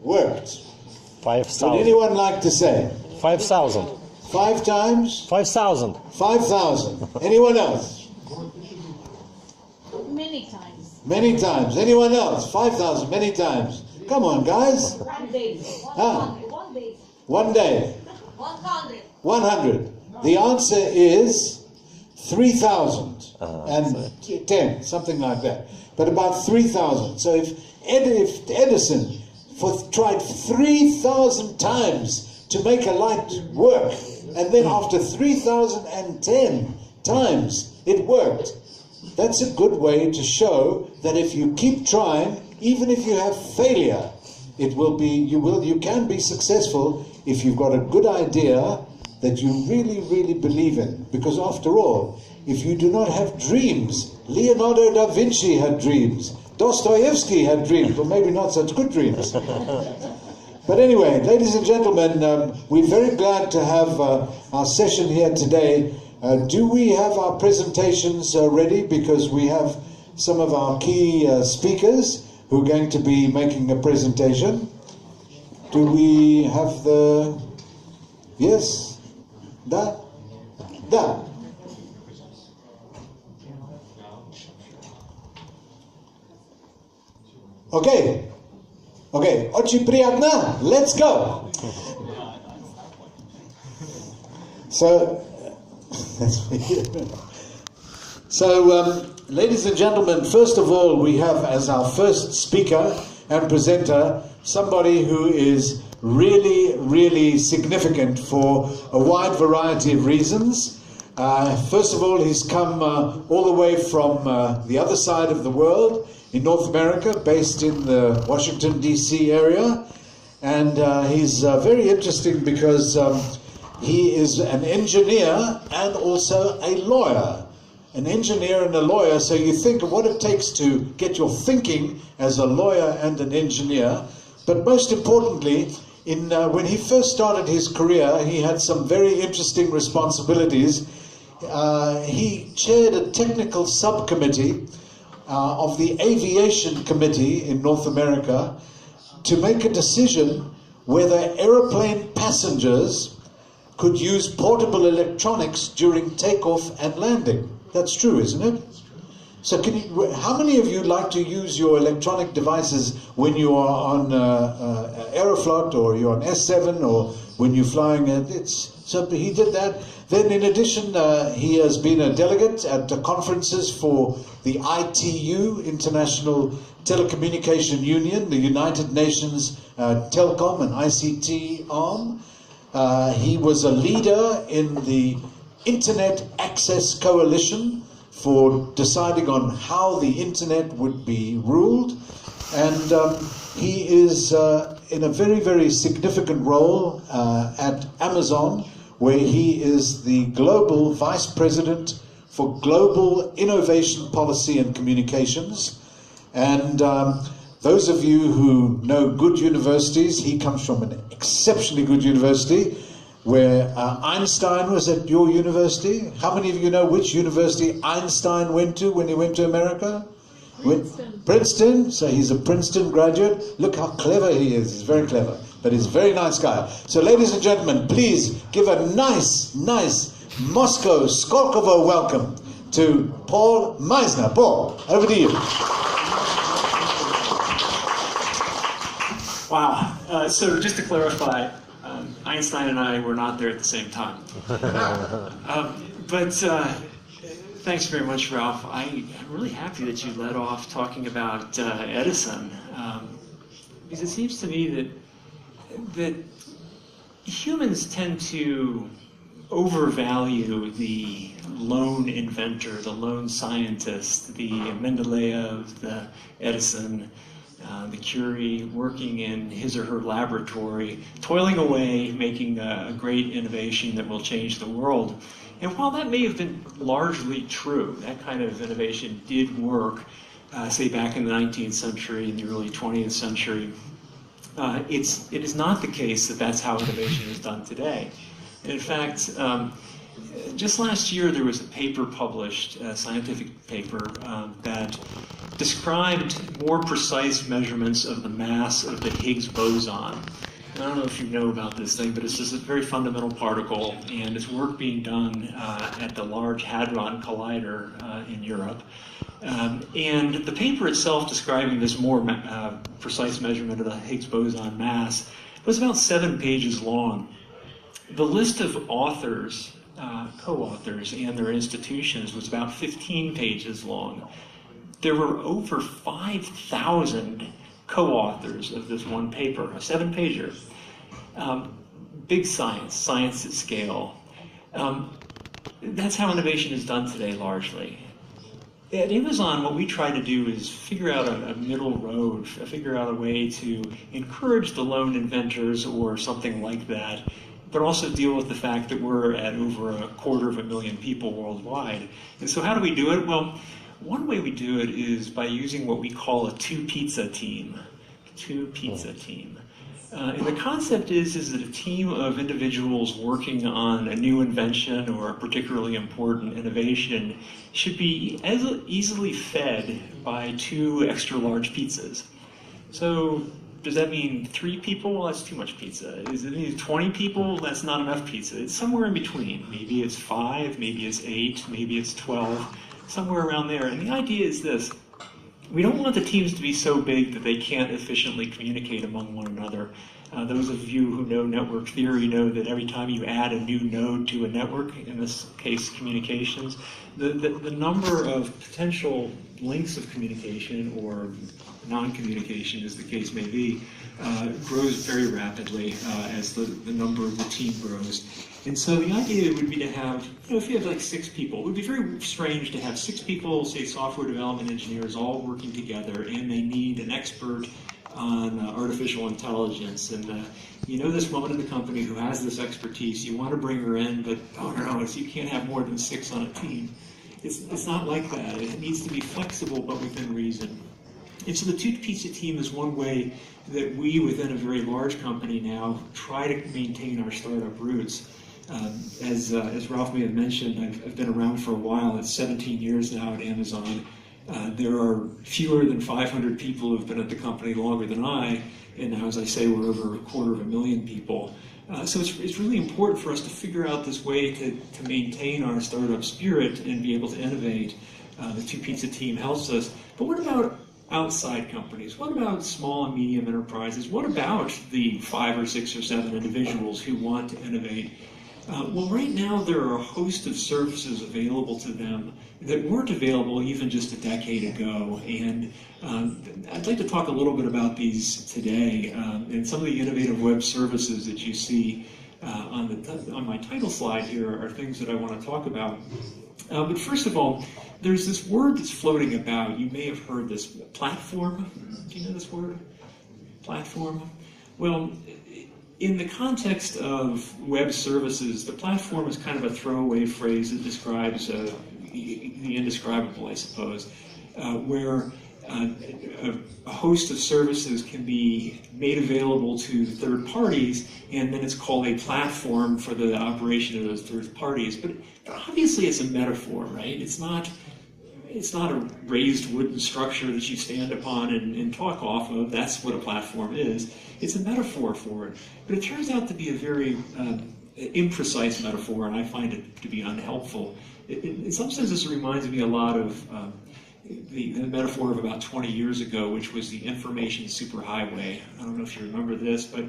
worked? 5,000. Would anyone like to say? 5,000. 5 times? 5,000. 5,000. Anyone else? Many times. Many times. Anyone else? 5,000. Many times. Come on, guys. 1 day. Huh? 1 day. 1 day. 100. 100. The answer is 3,010, something like that. But about 3,000. So if Edison tried 3,000 times to make a light work, and then after 3,010 times it worked, that's a good way to show that if you keep trying, even if you have failure, you can be successful if you've got a good idea that you really, really believe in. Because after all, if you do not have dreams, Leonardo da Vinci had dreams, Dostoevsky had dreams, or maybe not such good dreams. But anyway, ladies and gentlemen, we're very glad to have our session here today. Do we have our presentations ready? Because we have some of our key speakers who are going to be making a presentation. Do we have the... Yes? Da? Okay. Очень приятно. Let's go. So, ladies and gentlemen, first of all, we have as our first speaker and presenter somebody who is really, really significant for a wide variety of reasons. First of all, he's come all the way from the other side of the world in North America, based in the Washington, D.C. area. And he's very interesting because he is an engineer and also a lawyer. An engineer and a lawyer, so you think of what it takes to get your thinking as a lawyer and an engineer. But most importantly, when he first started his career, he had some very interesting responsibilities. He chaired a technical subcommittee of the Aviation Committee in North America to make a decision whether aeroplane passengers could use portable electronics during takeoff and landing. That's true, isn't it? So how many of you like to use your electronic devices when you are on Aeroflot, or you're on S7, or when you're flying? So he did that. Then in addition, he has been a delegate at conferences for the ITU, International Telecommunication Union, the United Nations Telecom and ICT arm. He was a leader in the Internet Access Coalition for deciding on how the internet would be ruled. And he is in a very, very significant role at Amazon, where he is the Global Vice President for Global Innovation Policy and Communications. And those of you who know good universities, he comes from an exceptionally good university, where Einstein was at your university. How many of you know which university Einstein went to when he went to America? Princeton. So he's a Princeton graduate. Look how clever he is. He's very clever. But he's a very nice guy. So ladies and gentlemen, please give a nice Moscow Skolkovo welcome to Paul Meisner. Paul, over to you. Wow. So just to clarify, Einstein and I were not there at the same time. But thanks very much, Ralph. I'm really happy that you led off talking about Edison, because it seems to me that humans tend to overvalue the lone inventor, the lone scientist, the Mendeleev, the Edison, the Curie, working in his or her laboratory, toiling away, making a great innovation that will change the world. And while that may have been largely true, that kind of innovation did work, say back in the 19th century, in the early 20th century, it is not the case that that's how innovation is done today. And in fact, just last year there was a paper published, a scientific paper, that described more precise measurements of the mass of the Higgs boson. And I don't know if you know about this thing, but it's just a very fundamental particle, and it's work being done at the Large Hadron Collider in Europe. And the paper itself describing this more precise measurement of the Higgs boson mass was about 7 pages long. The list of authors, co-authors, and their institutions was about 15 pages long. There were over 5,000 co-authors of this one paper, a 7-pager. Big science, science at scale. That's how innovation is done today, largely. At Amazon, what we try to do is figure out a middle road, figure out a way to encourage the lone inventors or something like that, but also deal with the fact that we're at over 250,000 people worldwide. And so how do we do it? Well, one way we do it is by using what we call a two-pizza team. Two-pizza team. And the concept is that a team of individuals working on a new invention or a particularly important innovation should be as easily fed by 2 extra large pizzas. So does that mean 3 people? Well, that's too much pizza. Does it mean 20 people? That's not enough pizza. It's somewhere in between. Maybe it's 5, maybe it's 8, maybe it's 12, somewhere around there. And the idea is this. We don't want the teams to be so big that they can't efficiently communicate among one another. Those of you who know network theory know that every time you add a new node to a network, in this case communications, the number of potential links of communication or non-communication, as the case may be, grows very rapidly as the number of the team grows. And so the idea would be to have, if you have like 6 people, it would be very strange to have 6 people, say software development engineers, all working together, and they need an expert on artificial intelligence. And you know this woman in the company who has this expertise, you want to bring her in, but oh no, you can't have more than 6 on a team. It's not like that. It needs to be flexible, but within reason. And so the two-pizza team is one way that we, within a very large company now, try to maintain our startup roots. As Ralph may have mentioned, I've been around for a while. It's 17 years now at Amazon. There are fewer than 500 people who have been at the company longer than I, and now, as I say, we're over 250,000 people. So it's really important for us to figure out this way to maintain our startup spirit and be able to innovate. The two-pizza team helps us. But what about outside companies? What about small and medium enterprises? What about the 5 or 6 or 7 individuals who want to innovate? Well, right now there are a host of services available to them that weren't available even just a decade ago. And I'd like to talk a little bit about these today. And some of the innovative web services that you see on my title slide here are things that I want to talk about. But first of all, there's this word that's floating about. You may have heard this, platform. Do you know this word? Platform? Well, in the context of web services, the platform is kind of a throwaway phrase that describes the indescribable, I suppose, where a host of services can be made available to third parties, and then it's called a platform for the operation of those third parties. But obviously it's a metaphor, right? It's not a raised wooden structure that you stand upon and talk off of. That's what a platform is. It's a metaphor for it. But it turns out to be a very imprecise metaphor, and I find it to be unhelpful. In some senses, it reminds me a lot of the metaphor of about 20 years ago, which was the information superhighway. I don't know if you remember this, but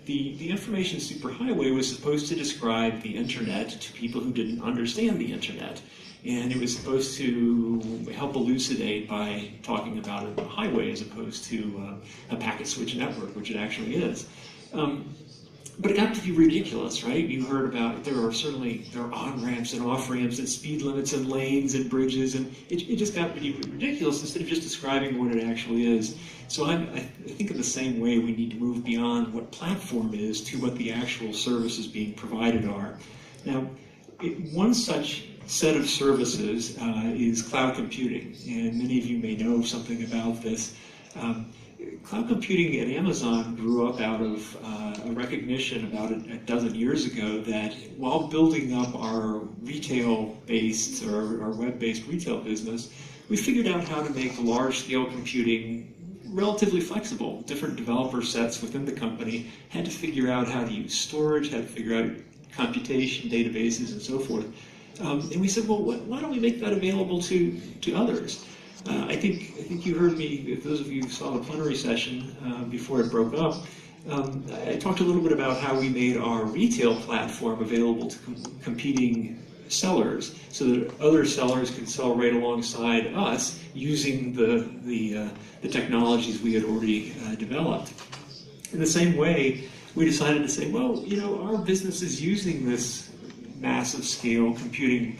the information superhighway was supposed to describe the internet to people who didn't understand the internet. And it was supposed to help elucidate by talking about a highway as opposed to a packet switch network, which it actually is. But it got to be ridiculous, right? You heard about, there are on-ramps and off-ramps and speed limits and lanes and bridges, and it just got ridiculous instead of just describing what it actually is. So I think in the same way we need to move beyond what platform is to what the actual services being provided are. Now, one such set of services is cloud computing, and many of you may know something about this. Cloud computing at Amazon grew up out of a recognition about a dozen years ago that while building up our retail-based or our web-based retail business, we figured out how to make large-scale computing relatively flexible. Different developer sets within the company had to figure out how to use storage, how to figure out computation, databases, and so forth. And we said, well, why don't we make that available to others? I think you heard me, if those of you who saw the plenary session before it broke up, I talked a little bit about how we made our retail platform available to competing sellers, so that other sellers can sell right alongside us using the technologies we had already developed. In the same way, we decided to say, well, you know, our business is using this massive scale computing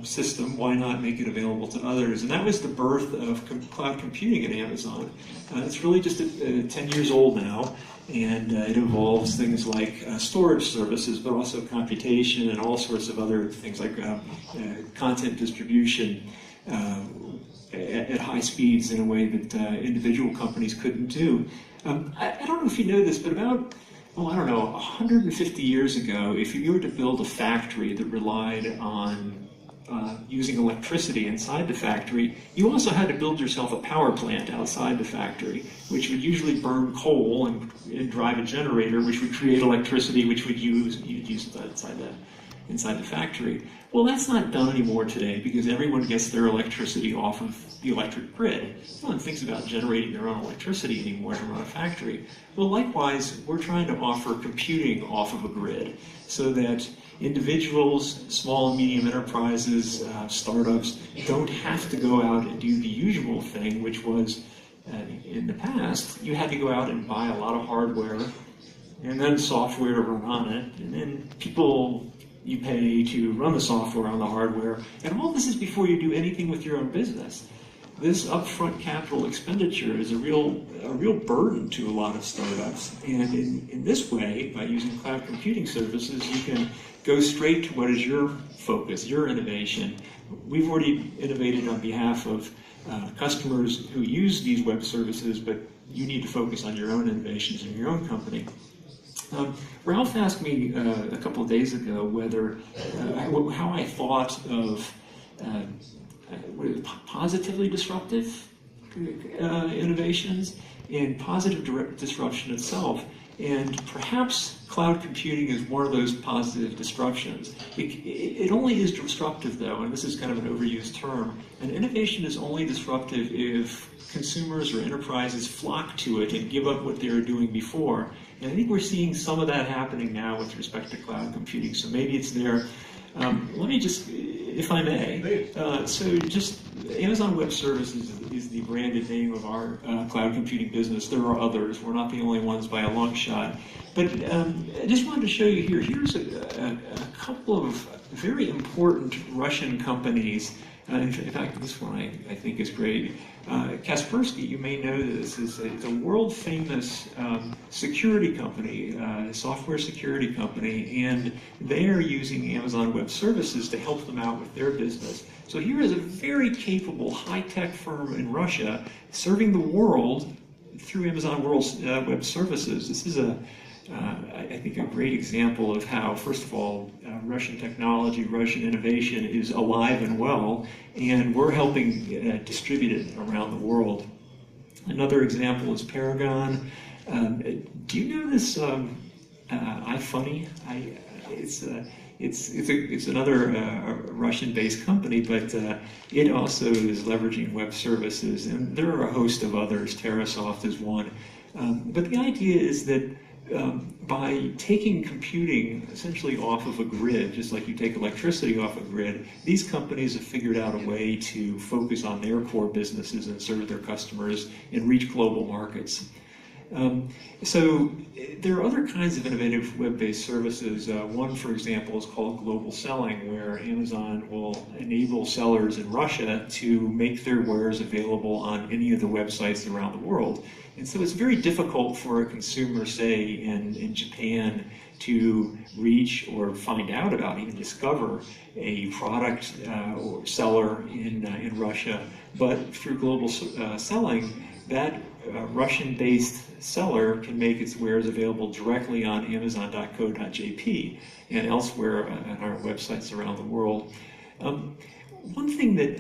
system, why not make it available to others? And that was the birth of cloud computing at Amazon. It's really just 10 years old now, and it involves things like storage services, but also computation and all sorts of other things like content distribution at high speeds in a way that individual companies couldn't do. I don't know if you know this, but about, oh, I don't know, 150 years ago, if you were to build a factory that relied on using electricity inside the factory, you also had to build yourself a power plant outside the factory, which would usually burn coal and drive a generator, which would create electricity, which you'd use inside the factory. Well, that's not done anymore today because everyone gets their electricity off of the electric grid. No one thinks about generating their own electricity anymore to run a factory. Well, likewise, we're trying to offer computing off of a grid so that individuals, small and medium enterprises, startups don't have to go out and do the usual thing, which was, in the past, you had to go out and buy a lot of hardware and then software to run on it, and then people you pay to run the software on the hardware, and all this is before you do anything with your own business. This upfront capital expenditure is a real burden to a lot of startups, and in this way, by using cloud computing services, you can go straight to what is your focus, your innovation. We've already innovated on behalf of customers who use these web services, but you need to focus on your own innovations in your own company. Ralph asked me a couple of days ago whether how I thought of positively disruptive innovations and positive disruption itself. And perhaps cloud computing is one of those positive disruptions. It only is disruptive, though, and this is kind of an overused term. An innovation is only disruptive if consumers or enterprises flock to it and give up what they were doing before. And I think we're seeing some of that happening now with respect to cloud computing, so maybe it's there. Let me just, if I may, so just Amazon Web Services is the branded name of our cloud computing business. There are others. We're not the only ones by a long shot. But I just wanted to show you here. Here's a couple of very important Russian companies. In fact, this one I think is great. Kaspersky, you may know this, is a world-famous security company, software security company, and they are using Amazon Web Services to help them out with their business. So here is a very capable, high-tech firm in Russia serving the world through Amazon Web Services. This is I think, a great example of how, first of all, Russian technology, Russian innovation is alive and well, and we're helping distribute it around the world. Another example is Paragon. Do you know this iFunny? It's another Russian-based company, but it also is leveraging web services, and there are a host of others. Terrasoft is one. But the idea is that by taking computing essentially off of a grid, just like you take electricity off a grid, these companies have figured out a way to focus on their core businesses and serve their customers and reach global markets. So there are other kinds of innovative web-based services. One, for example, is called global selling, where Amazon will enable sellers in Russia to make their wares available on any of the websites around the world. And so it's very difficult for a consumer, say, in Japan, to reach or find out about, even discover a product or seller in Russia. But through global selling, that Russian-based seller can make its wares available directly on Amazon.co.jp and elsewhere on our websites around the world. One thing that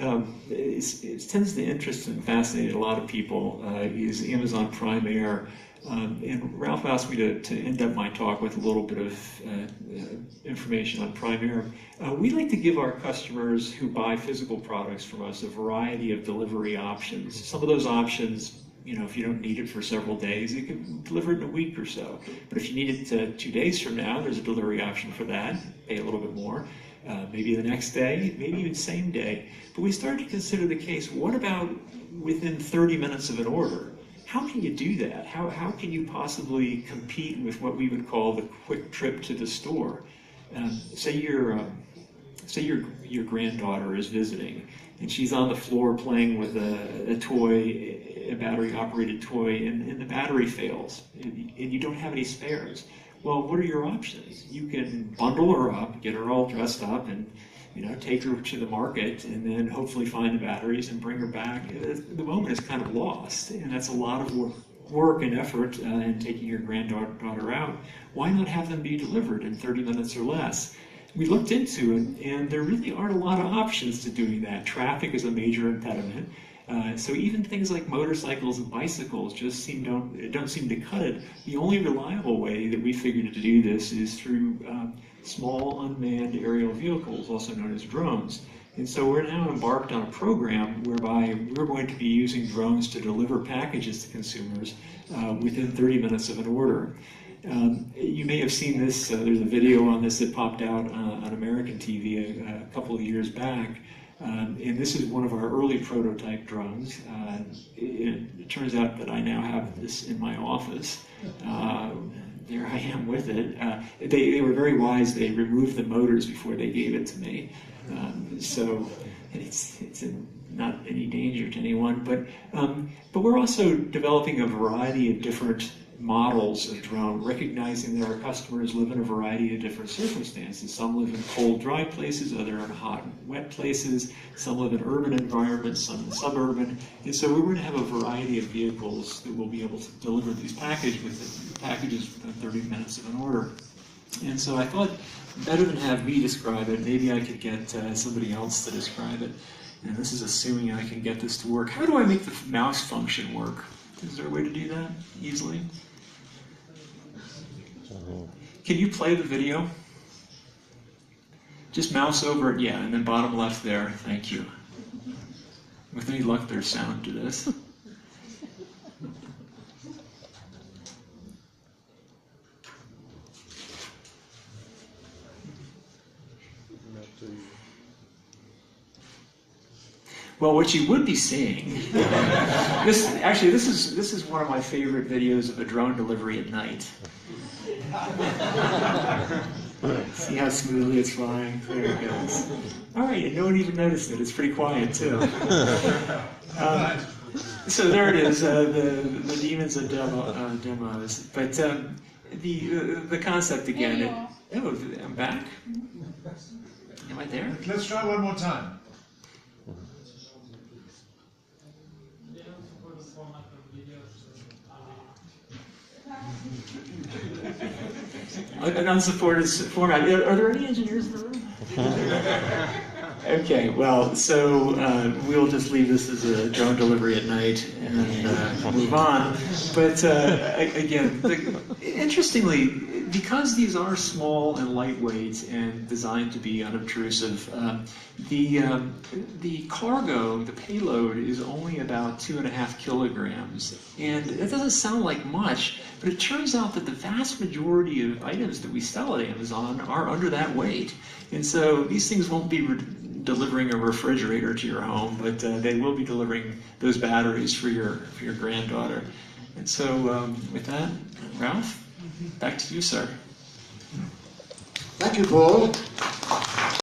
tends to interest and fascinate a lot of people is Amazon Prime Air. And Ralph asked me to end up my talk with a little bit of information on Prime Air. We like to give our customers who buy physical products from us a variety of delivery options. Some of those options, you know, if you don't need it for several days, you can deliver it in a week or so. But if you need it 2 days from now, there's a delivery option for that. Pay a little bit more. Maybe the next day, maybe even same day. But we started to consider the case, what about within 30 minutes of an order? How can you do that? How can you possibly compete with what we would call the quick trip to the store? Say your granddaughter is visiting, and she's on the floor playing with a toy, a battery-operated toy, and the battery fails, and you don't have any spares. Well, what are your options? You can bundle her up, get her all dressed up, and take her to the market, and then hopefully find the batteries and bring her back. The moment is kind of lost, and that's a lot of work and effort in taking your granddaughter out. Why not have them be delivered in 30 minutes or less? We looked into it, and there really aren't a lot of options to doing that. Traffic is a major impediment. So even things like motorcycles and bicycles just don't seem to cut it. The only reliable way that we figured to do this is through small unmanned aerial vehicles, also known as drones. And so we're now embarked on a program whereby we're going to be using drones to deliver packages to consumers within 30 minutes of an order. You may have seen this, there's a video on this that popped out on American TV a couple of years back. And this is one of our early prototype drones. It turns out that I now have this in my office. There I am with it. They were very wise. They removed the motors before they gave it to me. So it's not any danger to anyone. But we're also developing a variety of different models of drone, recognizing that our customers live in a variety of different circumstances. Some live in cold, dry places, others in hot, wet places. Some live in urban environments, some in suburban. And so we're going to have a variety of vehicles that will be able to deliver these packages within 30 minutes of an order. And so I thought, better than have me describe it, maybe I could get somebody else to describe it. And this is assuming I can get this to work. How do I make the mouse function work? Is there a way to do that easily? Can you play the video? Just mouse over it, yeah, and then bottom left there. Thank you. With any luck, there's sound to this. Well, what you would be seeing, this is one of my favorite videos of a drone delivery at night. See how smoothly it's flying? There it goes. All right, and no one even noticed it. It's pretty quiet too. So there it is, the demons of demos. But the concept again. Oh, I'm back. Am I there? Let's try one more time. An unsupported format. Are there any engineers in the room? Okay, well, so we'll just leave this as a drone delivery at night and move on. But again, interestingly, because these are small and lightweight and designed to be unobtrusive, the cargo, the payload, is only about 2.5 kilograms. And that doesn't sound like much, but it turns out that the vast majority of items that we sell at Amazon are under that weight. And so these things won't be delivering a refrigerator to your home, but they will be delivering those batteries for your granddaughter. And so with that, Ralph, back to you, sir. Thank you, Paul.